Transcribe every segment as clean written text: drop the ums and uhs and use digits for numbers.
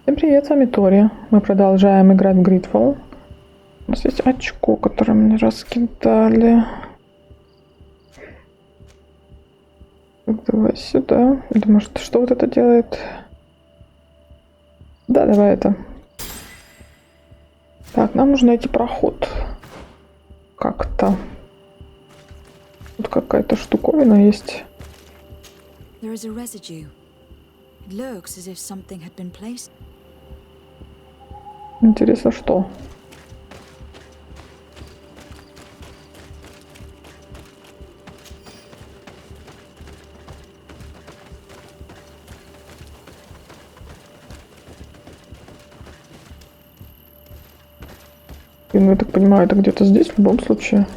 Всем привет, с вами Тори. Мы продолжаем играть в GreedFall. У нас есть очко, которое мне раскидали. Так, давай сюда. Или может, что вот это делает? Да, давай это. Так, нам нужно найти проход. Как-то. Тут какая-то штуковина есть. There is a residue. It looks as if something had been placed. Интересно, что? Ну, я так понимаю, это где-то здесь в любом случае.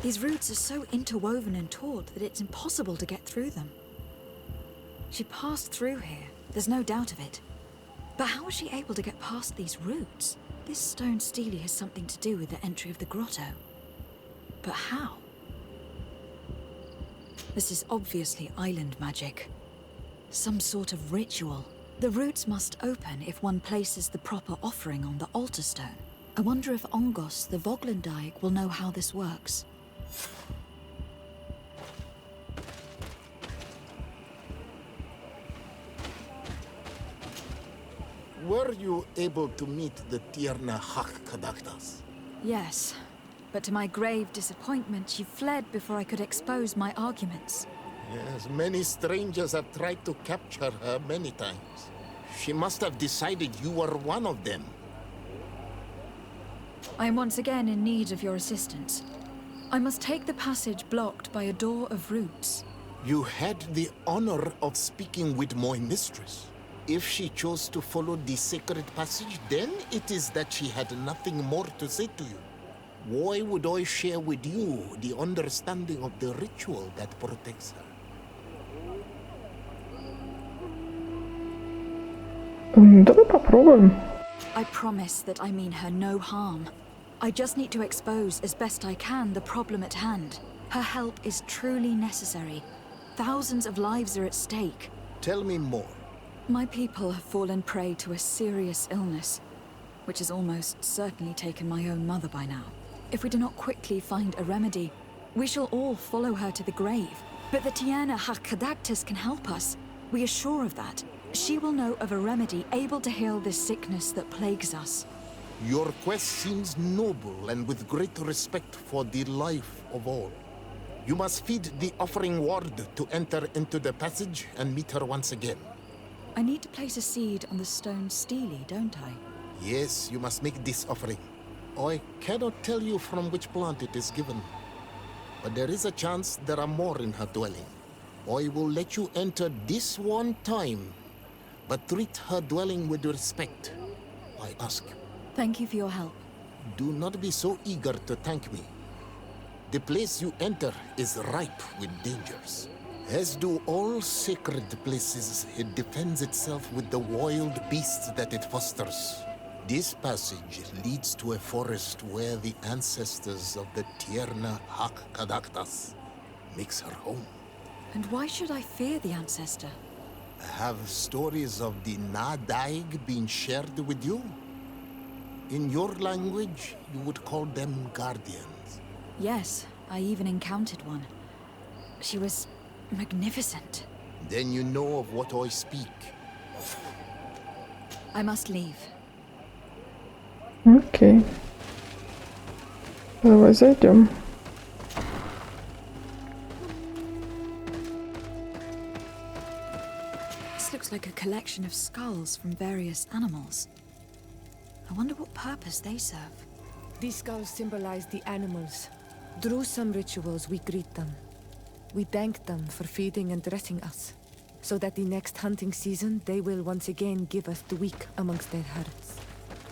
These roots are so interwoven and taut that it's impossible to get through them. She passed through here, there's no doubt of it. But how was she able to get past these roots? This stone stele has something to do with the entry of the grotto. But how? This is obviously island magic. Some sort of ritual. The roots must open if one places the proper offering on the altar stone. I wonder if Ongos, the Voglendyke, will know how this works. Were you able to meet the Tierna Hakkadaktas? Yes, but to my grave disappointment, she fled before I could expose my arguments. Yes, many strangers have tried to capture her many times. She must have decided you were one of them. I am once again in need of your assistance. I must take the passage blocked by a door of roots. You had the honor of speaking with my mistress. If she chose to follow the sacred passage, then it is that she had nothing more to say to you. Why would I share with you the understanding of the ritual that protects her? Давай попробуем. I promise that I mean her no harm. I just need to expose as best I can the problem at hand. Her help is truly necessary. Thousands of lives are at stake. Tell me more. My people have fallen prey to a serious illness, which has almost certainly taken my own mother by now. If we do not quickly find a remedy, we shall all follow her to the grave. But the Tierna Hakkadaktas can help us. We are sure of that. She will know of a remedy able to heal this sickness that plagues us. Your quest seems noble and with great respect for the life of all. You must feed the offering ward to enter into the passage and meet her once again. I need to place a seed on the stone stele, don't I? Yes, you must make this offering. I cannot tell you from which plant it is given, but there is a chance there are more in her dwelling. I will let you enter this one time, but treat her dwelling with respect, I ask. Thank you for your help. Do not be so eager to thank me. The place you enter is ripe with dangers. As do all sacred places, it defends itself with the wild beasts that it fosters. This passage leads to a forest where the ancestors of the Tierna Hakkadaktas makes her home. And why should I fear the ancestor? Have stories of the Nadaig been shared with you? In your language, you would call them guardians. Yes, I even encountered one. She was magnificent. Then you know of what I speak. I must leave. Окей. Давай зайдем. This looks like a collection of skulls from various animals. I wonder what purpose they serve. These skulls symbolize the animals. Through some rituals, we greet them. We thank them for feeding and dressing us, so that the next hunting season, they will once again give us the weak amongst their herds.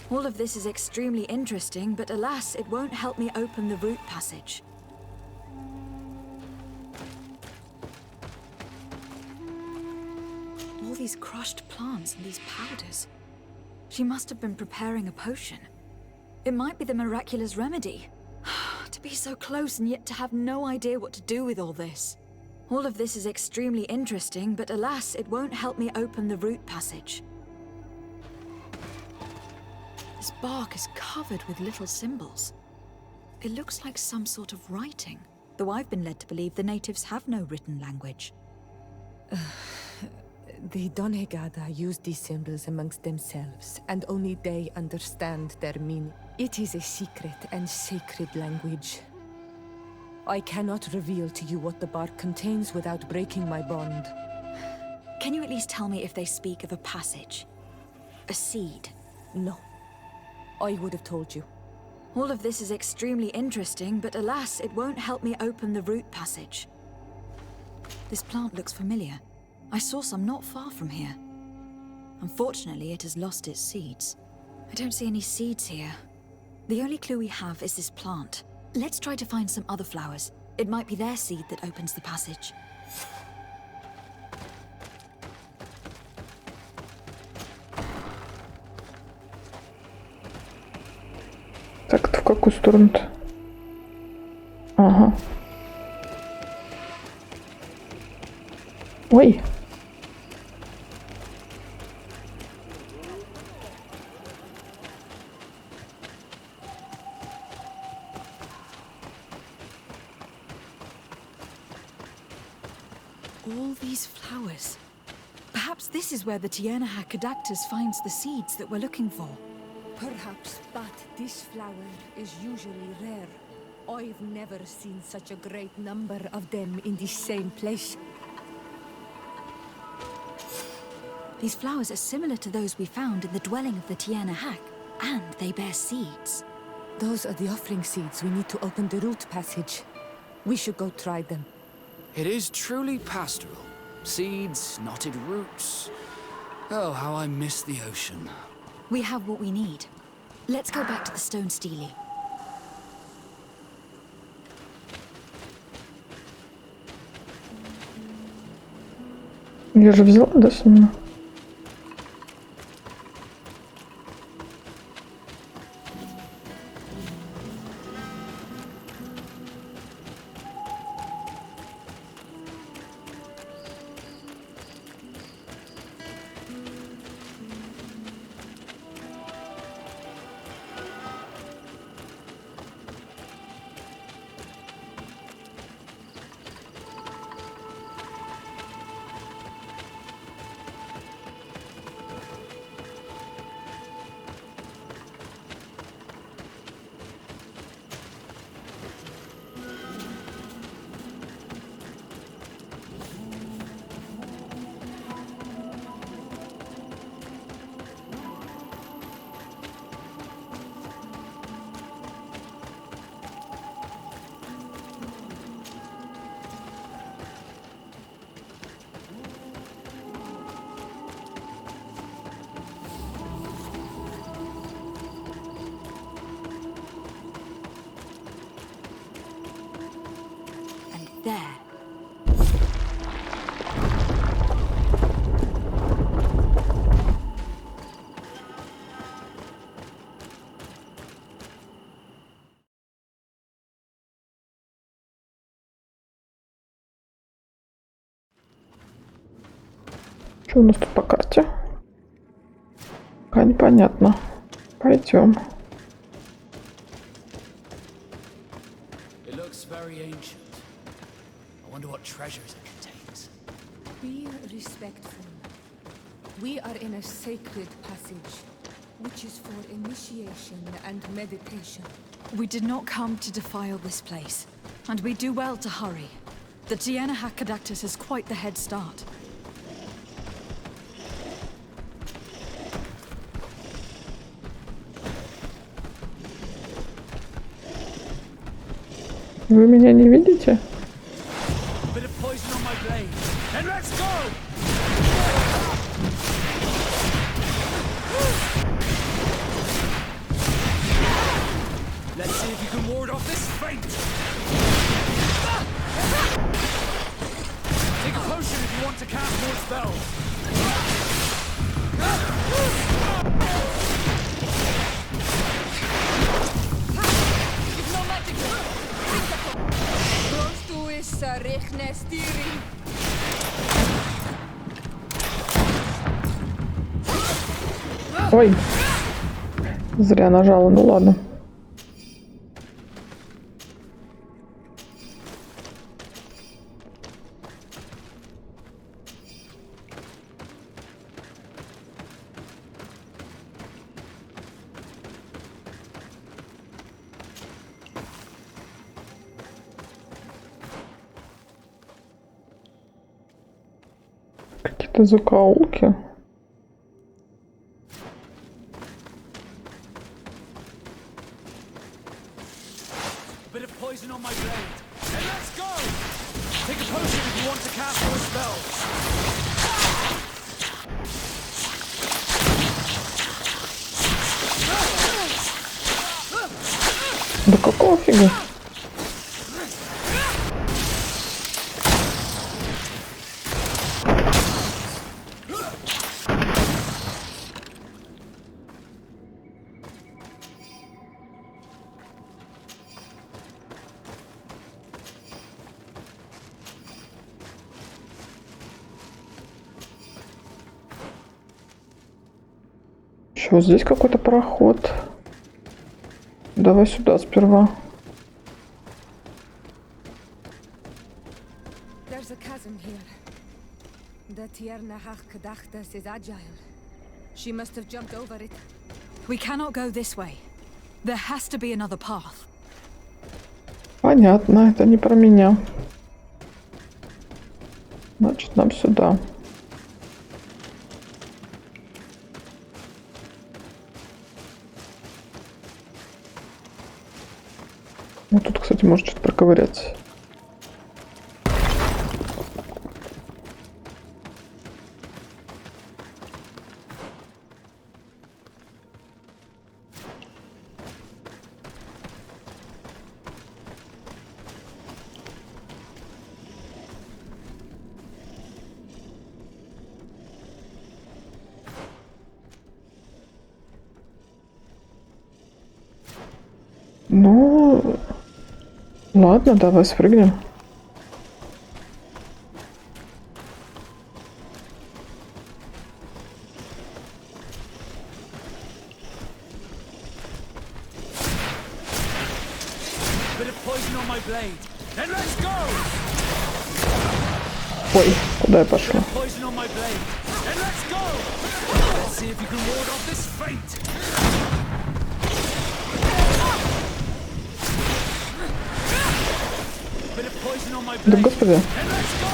All of this is extremely interesting, but alas, it won't help me open the root passage. All these crushed plants and these powders. She must have been preparing a potion. It might be the miraculous remedy. To be so close and yet to have no idea what to do with all this. All of this is extremely interesting, but alas, it won't help me open the root passage. This bark is covered with little symbols. It looks like some sort of writing, though I've been led to believe the natives have no written language. The Donegada use these symbols amongst themselves, and only they understand their meaning. It is a secret and sacred language. I cannot reveal to you what the bark contains without breaking my bond. Can you at least tell me if they speak of a passage? A seed? No. I would have told you. All of this is extremely interesting, but alas, it won't help me open the root passage. This plant looks familiar. I saw some not far from here. Unfortunately, it has lost its seeds. I don't see any seeds here. The only clue we have is this plant. Let's try to find some other flowers. It might be their seed that opens the passage. Так, это в какую сторону-то? Ага. Ой. All these flowers. Perhaps this is where the Tiernaha Cadactus finds the seeds that we're looking for. Perhaps, but this flower is usually rare. I've never seen such a great number of them in the same place. These flowers are similar to those we found in the dwelling of the Tiernaha, and they bear seeds. Those are the offering seeds we need to open the root passage. We should go try them. It is truly pastoral. Seeds, knotted roots. Oh, how I miss the ocean. We have what we need. Let's go back to the stone stele. Я же взяла, да, семена? There. Что у нас тут по карте? Пока непонятно. Пойдем. It looks very ancient. I wonder what treasures it contains. Be respectful. We are in a sacred passage, which is for initiation and meditation. We did not come to defile this place, and we do well to hurry. The Tiernaha Cadactus has quite the head start. Вы меня не видите? Bit of poison on my blade, and let's go! Let's see if you can ward off this feint. Take a potion if you want to cast more spells. It's no magic. Close to it. Ой, зря нажала, ну ладно. Какие-то закоулки. Bit of poison on my blade. And let's go! Take a potion if you want to cast more spells. Да какого фига? Еще здесь какой-то проход. Давай сюда сперва. There's a chasm here. The Tiernahach Kadachtas is agile. She must have jumped over it. We cannot go this way. There has to be another path. Понятно, это не про меня. Значит, нам сюда. Вот тут, кстати, может что-то проковыряться. Ну, ладно, давай спрыгнем. Bit of poison on my blade. Then let's go! Ой, куда я пошла? Poison on my blade. Then let's go! Let's see if you can ward off this fate. Bit of poison on my Да blade. господи. Then let's go!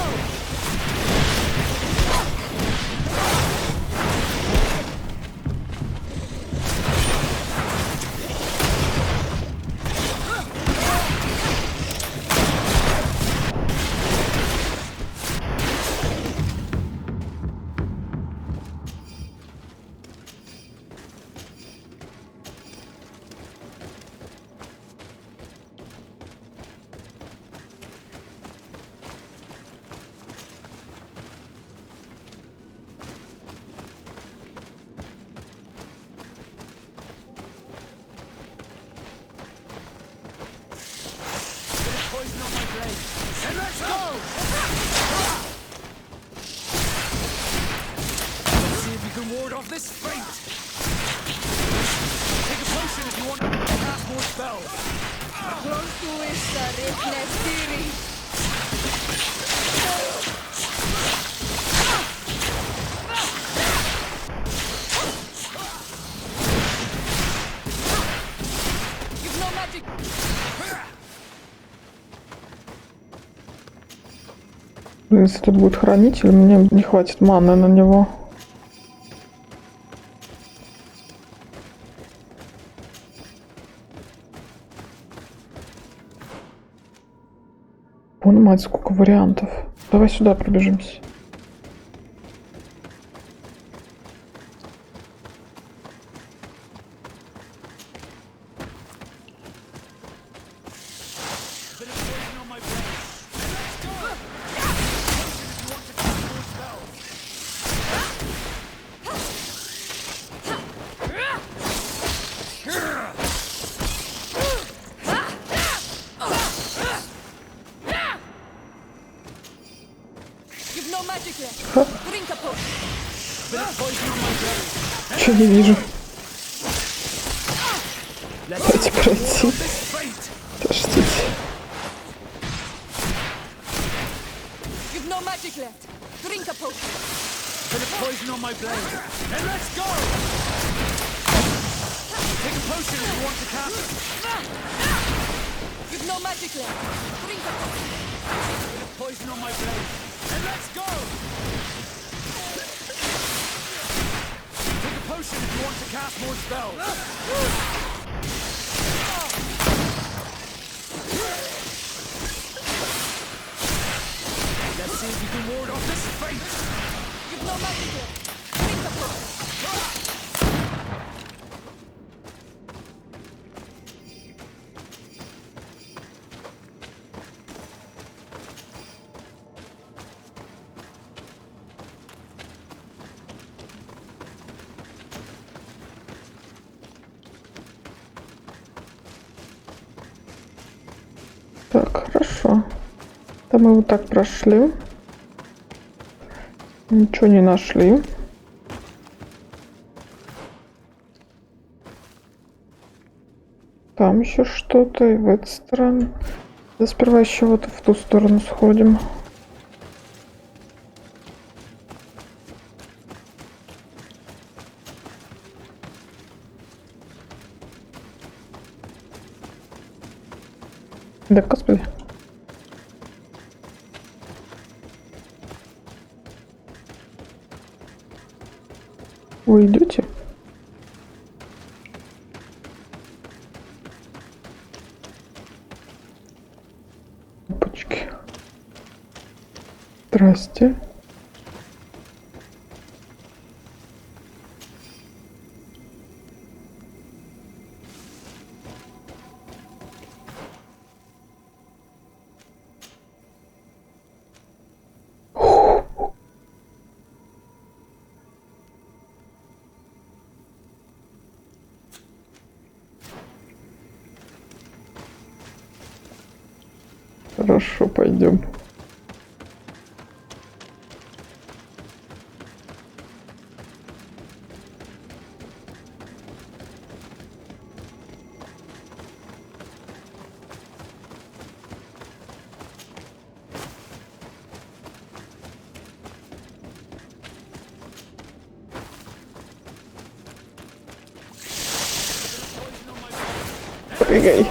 Poison on my blade. And let's go! Let's see if you can ward off this fate. Take a potion if you want to cast more spells. You've no magic. Блин, если тут будет хранитель, мне не хватит маны на него. Вон, мать, сколько вариантов. Давай сюда пробежимся. Че не вижу? Дайте пройти. Подождите. Potion if you want to cast more spells. Let's see if you can ward off this fate. You've no magic left. Drink the potion. Так, хорошо. Там мы вот так прошли. Ничего не нашли. Там еще что-то, и в эту сторону. Да сперва еще вот в ту сторону сходим. Да, господи. Вы идете? Опачки. Здрасте. Хорошо, пойдем. Прыгай.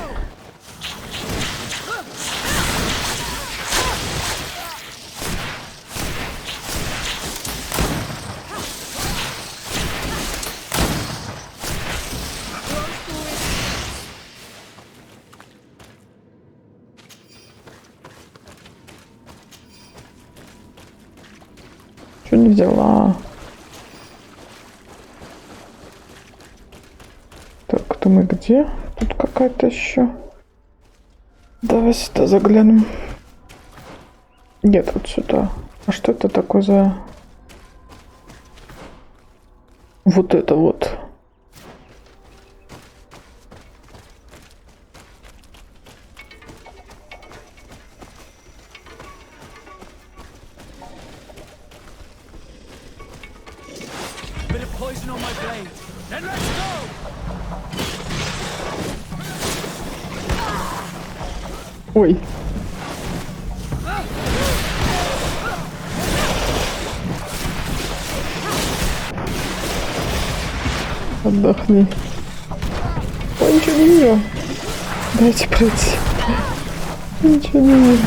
Что не взяла? Так, то мы где? Тут какая-то еще. Давай сюда заглянем. Нет, вот сюда. А что это такое за... Вот это вот. Poison on my blade. Then let's go! Ой. Отдохни. Ой, ничего не вижу. Дайте пройти. Ничего не вижу.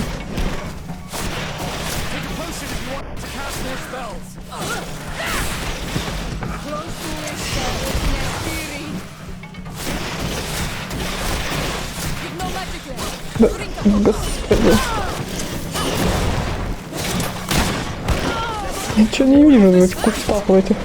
Да, господи. Ничего не вижу в этих кустах, в этих.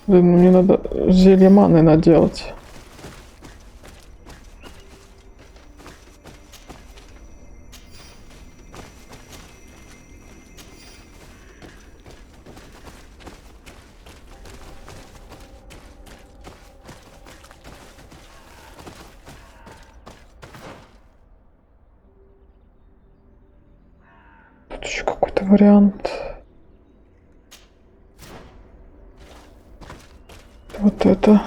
Блин, мне надо зелье маны наделать. еще какой-то вариант. Вот это.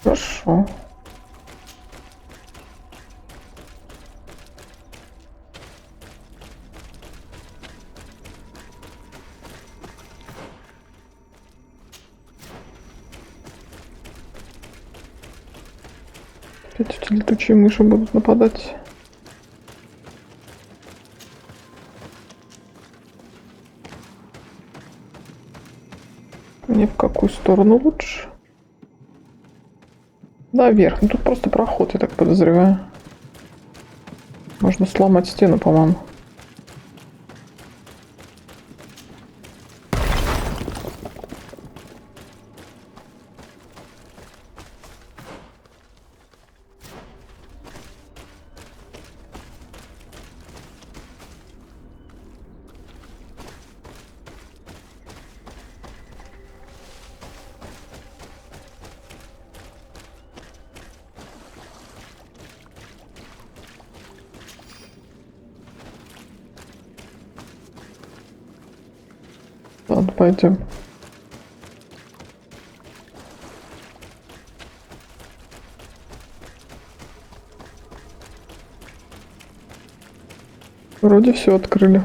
Хорошо. Опять эти летучие мыши будут нападать. Мне в какую сторону лучше? Наверх. Ну тут просто проход, я так подозреваю. Можно сломать стену, по-моему. Ладно, пойдем. Вроде все открыли.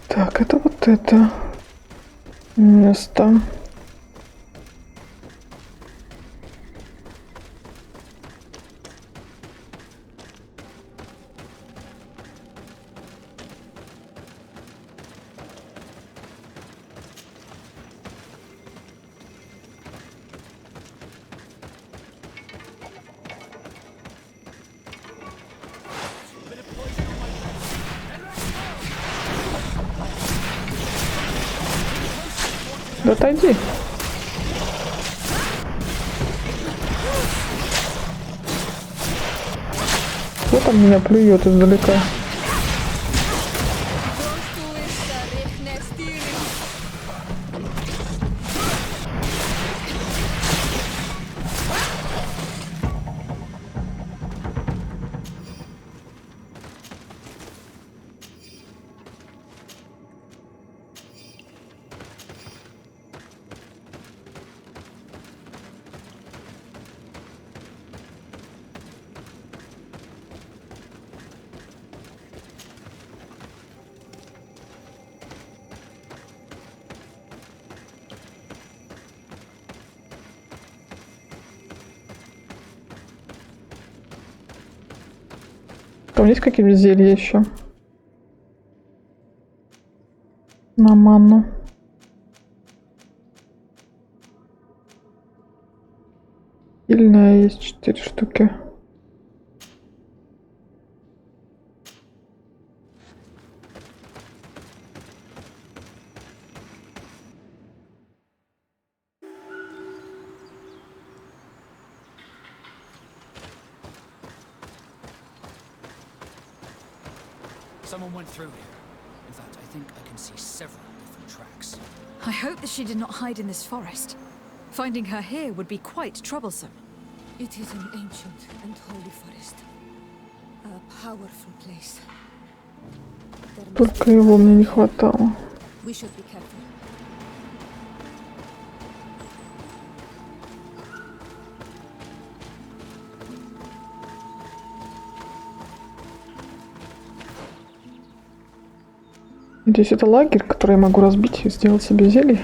Так, это вот это место. Да отойди. Кто там меня плюет издалека? Там есть какие-то зелья еще? На манну. Сильная есть 4 штуки. Someone went through here. In fact, I think I can see several different tracks. I hope that she did not hide in this forest. Finding her here would be quite troublesome. It is an ancient and holy forest. A powerful place. Только его мне не хватало. We should be careful. Надеюсь, это лагерь, который я могу разбить и сделать себе зелье.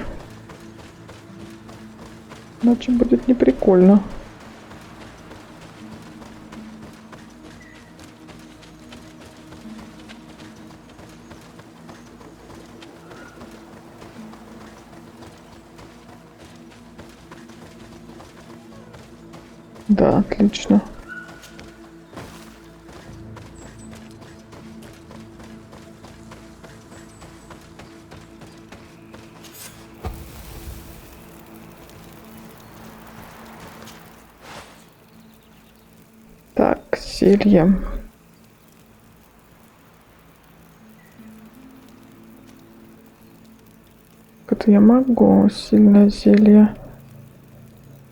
Иначе будет не прикольно. Да, отлично. Так, зелье. Это я могу. Сильное зелье.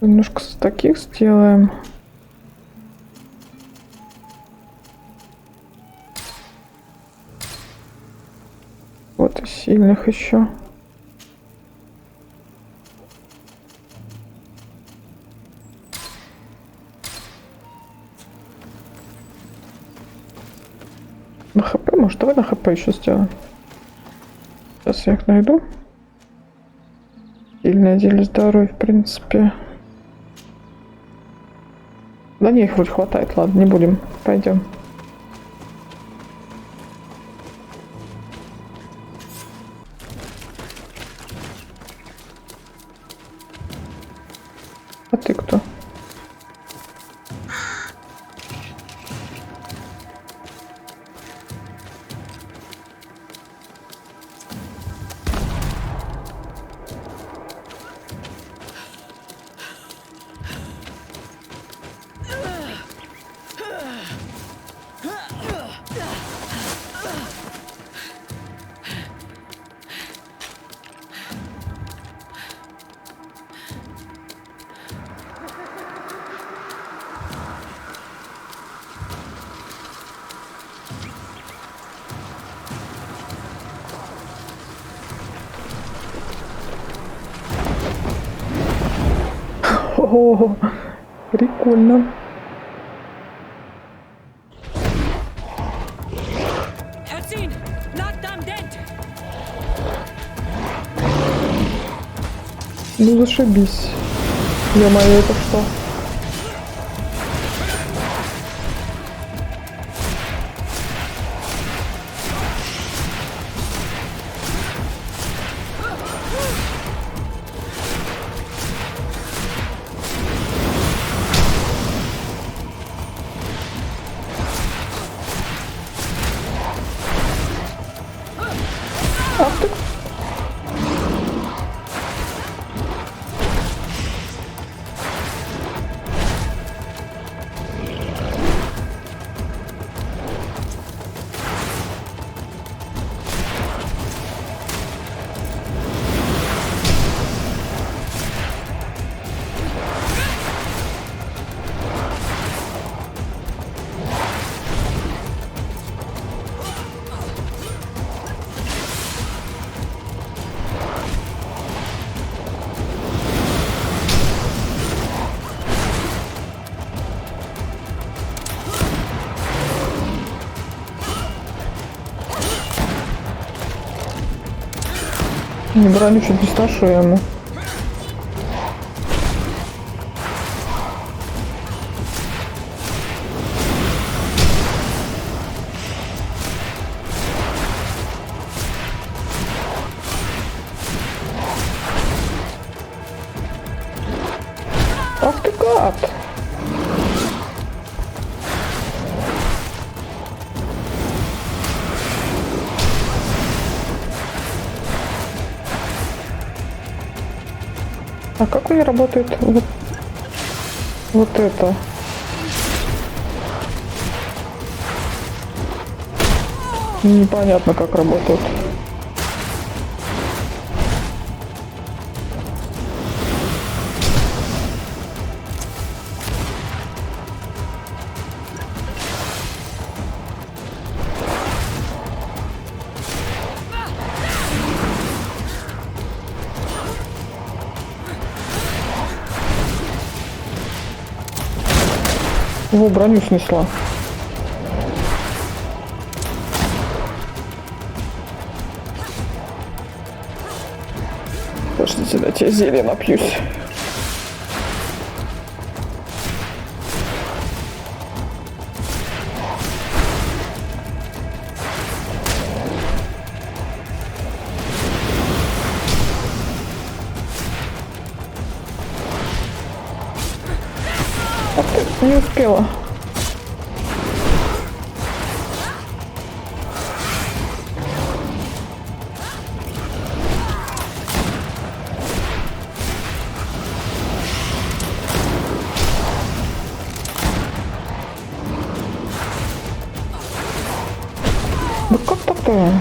Немножко с таких сделаем. Вот и сильных еще. На хп, может, давай на хп еще сделаем. Сейчас я их найду. Сильное зелье здоровья, в принципе. Да не, их вроде хватает, ладно, не будем. Пойдем. А ты кто? О, прикольно. Ну зашибись. Ё-моё, это что? Ах ты. Не броню чуть не сташу ему. Ах ты гад! А как у нее работает вот это? Непонятно, как работает. Его броню снесла. Подождите, дайте я зелье напьюсь. Не успела. Да как так-то?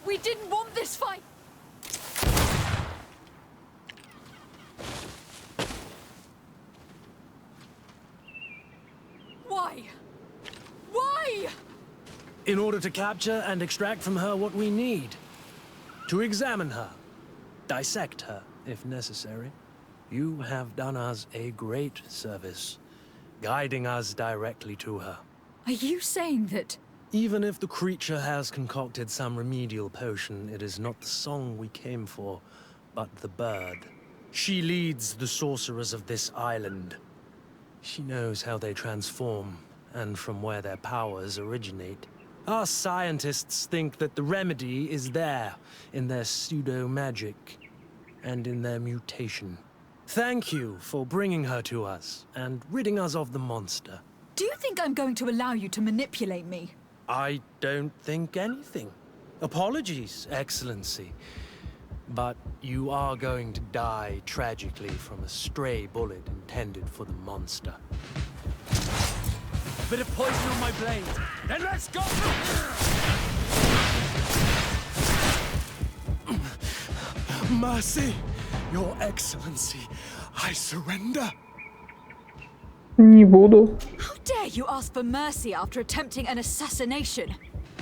We didn't want this fight! Why? Why? In order to capture and extract from her what we need. To examine her. Dissect her, if necessary. You have done us a great service, guiding us directly to her. Are you saying that... Even if the creature has concocted some remedial potion, it is not the song we came for, but the bird. She leads the sorcerers of this island. She knows how they transform, and from where their powers originate. Our scientists think that the remedy is there, in their pseudo-magic, and in their mutation. Thank you for bringing her to us, and ridding us of the monster. Do you think I'm going to allow you to manipulate me? I don't think anything. Apologies, Excellency. But you are going to die tragically from a stray bullet intended for the monster. A bit of poison on my blade, then let's go! Mercy, Your Excellency, I surrender. Не буду. How dare you ask for mercy after attempting an assassination?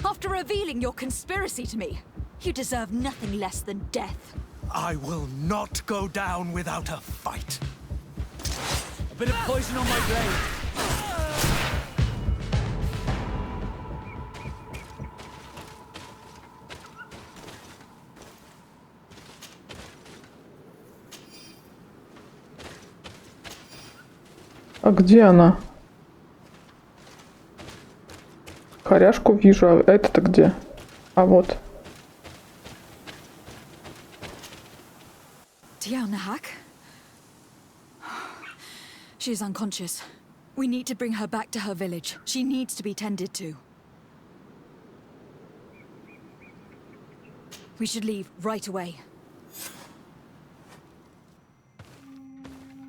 After revealing your conspiracy to me? You deserve nothing less than death. I will not go down without a fight. A bit of poison on my blade. А где она? Хоряшку вижу, а это-то где? А вот. Tiana. She is unconscious. We need to bring her back to her village. She needs to be tended to. We should leave right away.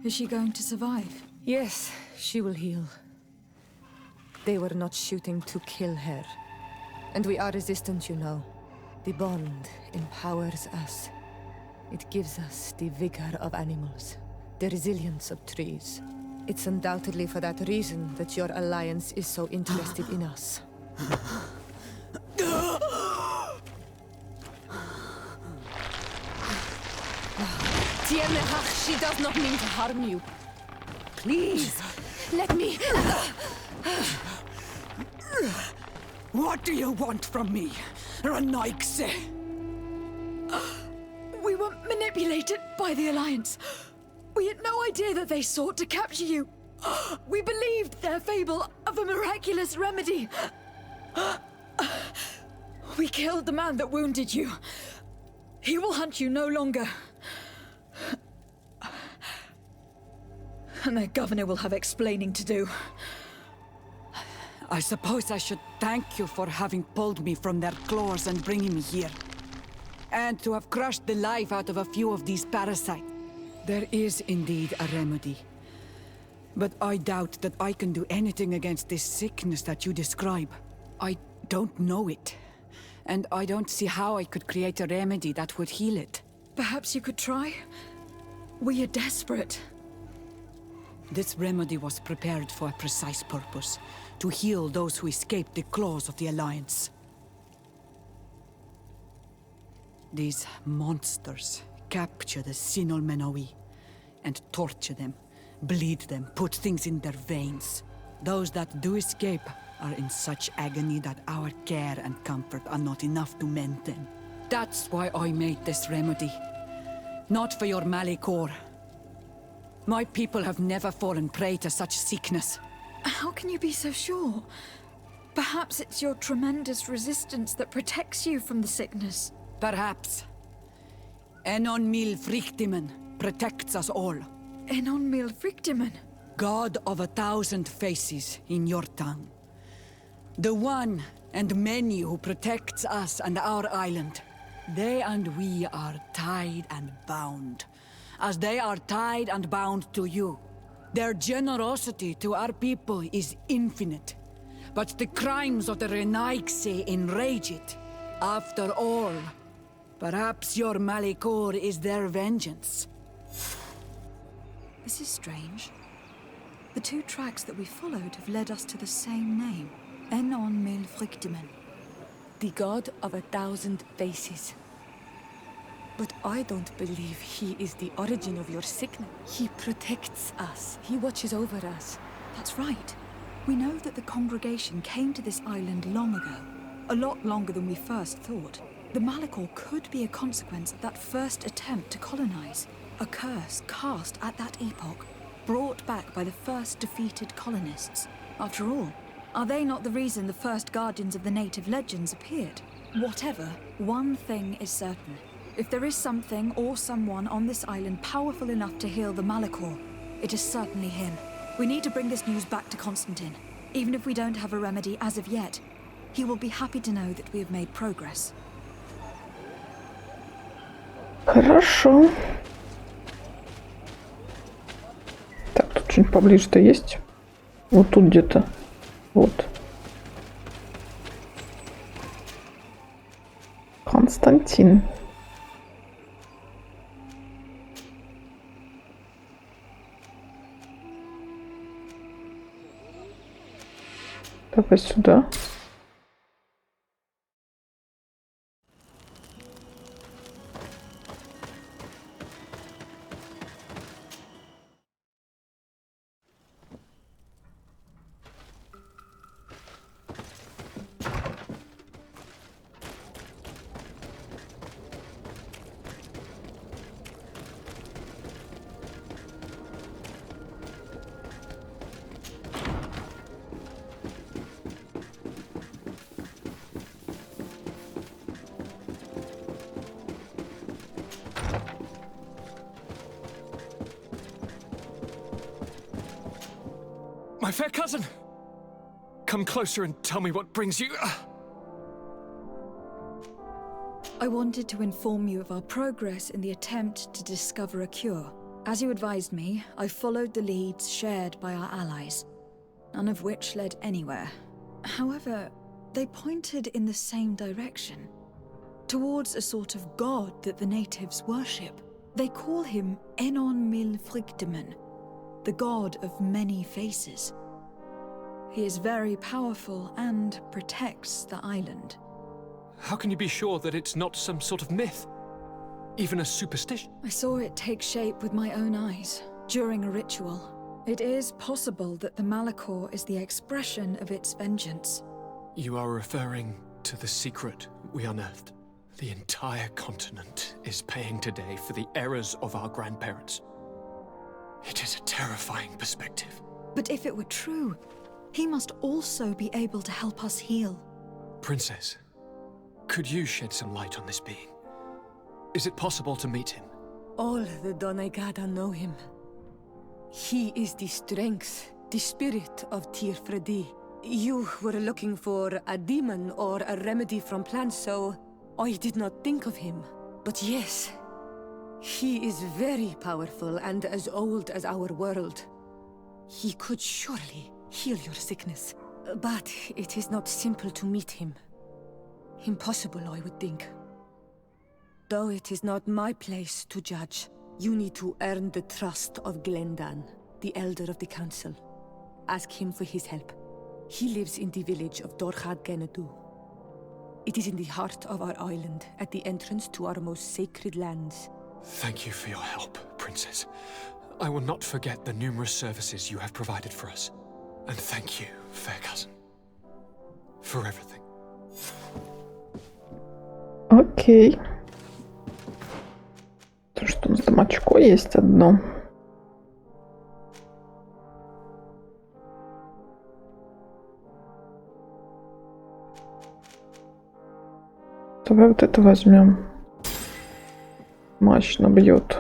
Is she going to survive? Yes, she will heal. They were not shooting to kill her. And we are resistant, you know. The bond empowers us. It gives us the vigor of animals, the resilience of trees. It's undoubtedly for that reason that your alliance is so interested in us. Tiana, she does not mean to harm you. Please, let me... What do you want from me, Ranaikse? We were manipulated by the Alliance. We had no idea that they sought to capture you. We believed their fable of a miraculous remedy. We killed the man that wounded you. He will hunt you no longer. And their governor will have explaining to do. I suppose I should thank you for having pulled me from their claws and bringing me here. And to have crushed the life out of a few of these parasites. There is indeed a remedy. But I doubt that I can do anything against this sickness that you describe. I don't know it. And I don't see how I could create a remedy that would heal it. Perhaps you could try? We are desperate. This remedy was prepared for a precise purpose. To heal those who escaped the claws of the Alliance. These monsters capture the Sinol Menawi and torture them, bleed them, put things in their veins. Those that do escape are in such agony that our care and comfort are not enough to mend them. That's why I made this remedy. Not for your Malikor. My people have never fallen prey to such sickness. How can you be so sure? Perhaps it's your tremendous resistance that protects you from the sickness. Perhaps. Enon Mil Frictimen protects us all. Enon Mil Frictimen? God of 1,000 faces in your tongue. The one and many who protects us and our island. They and we are tied and bound, as they are tied and bound to you. Their generosity to our people is infinite, but the crimes of the Renaigse enrage it. After all, perhaps your Malikor is their vengeance. This is strange. The two tracks that we followed have led us to the same name. Enon Mil Frictimen. The god of 1,000 faces. But I don't believe he is the origin of your sickness. He protects us. He watches over us. That's right. We know that the congregation came to this island long ago. A lot longer than we first thought. The Malikor could be a consequence of that first attempt to colonize. A curse cast at that epoch, brought back by the first defeated colonists. After all, are they not the reason the first guardians of the native legends appeared? Whatever, one thing is certain. If there is something or someone on this island powerful enough to heal the Malikor, it is certainly him. We need to bring this news back to Constantine. Even if we don't have a remedy as of yet, he will be happy to know that we have made progress. Хорошо. Так, тут что-нибудь поближе-то есть? Вот тут где-то. Вот. Константин. Давай сюда. My fair cousin! Come closer and tell me what brings you... I wanted to inform you of our progress in the attempt to discover a cure. As you advised me, I followed the leads shared by our allies, none of which led anywhere. However, they pointed in the same direction, towards a sort of god that the natives worship. They call him Enon Mil Frictimen, the god of many faces. He is very powerful and protects the island. How can you be sure that it's not some sort of myth? Even a superstition? I saw it take shape with my own eyes, during a ritual. It is possible that the Malikor is the expression of its vengeance. You are referring to the secret we unearthed. The entire continent is paying today for the errors of our grandparents. It is a terrifying perspective. But if it were true, he must also be able to help us heal. Princess, could you shed some light on this being? Is it possible to meet him? All the Doneigada know him. He is the strength, the spirit of Tirfredi. You were looking for a demon or a remedy from plants, so I did not think of him. But yes, he is very powerful and as old as our world. He could surely heal your sickness. But it is not simple to meet him. Impossible, I would think. Though it is not my place to judge, you need to earn the trust of Glendan, the elder of the council. Ask him for his help. He lives in the village of Dorchad Genadu. It is in the heart of our island, at the entrance to our most sacred lands. Thank you for your help, Princess. I will not forget the numerous services you have provided for us. And thank you, fair cousin, for everything. Окей. То, что у нас там очко есть одно. Давай вот это возьмем. Мощно бьет.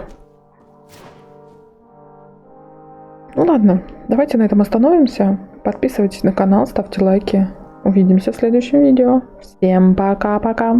Ну ладно, давайте на этом остановимся. Подписывайтесь на канал, ставьте лайки. Увидимся в следующем видео. Всем пока-пока.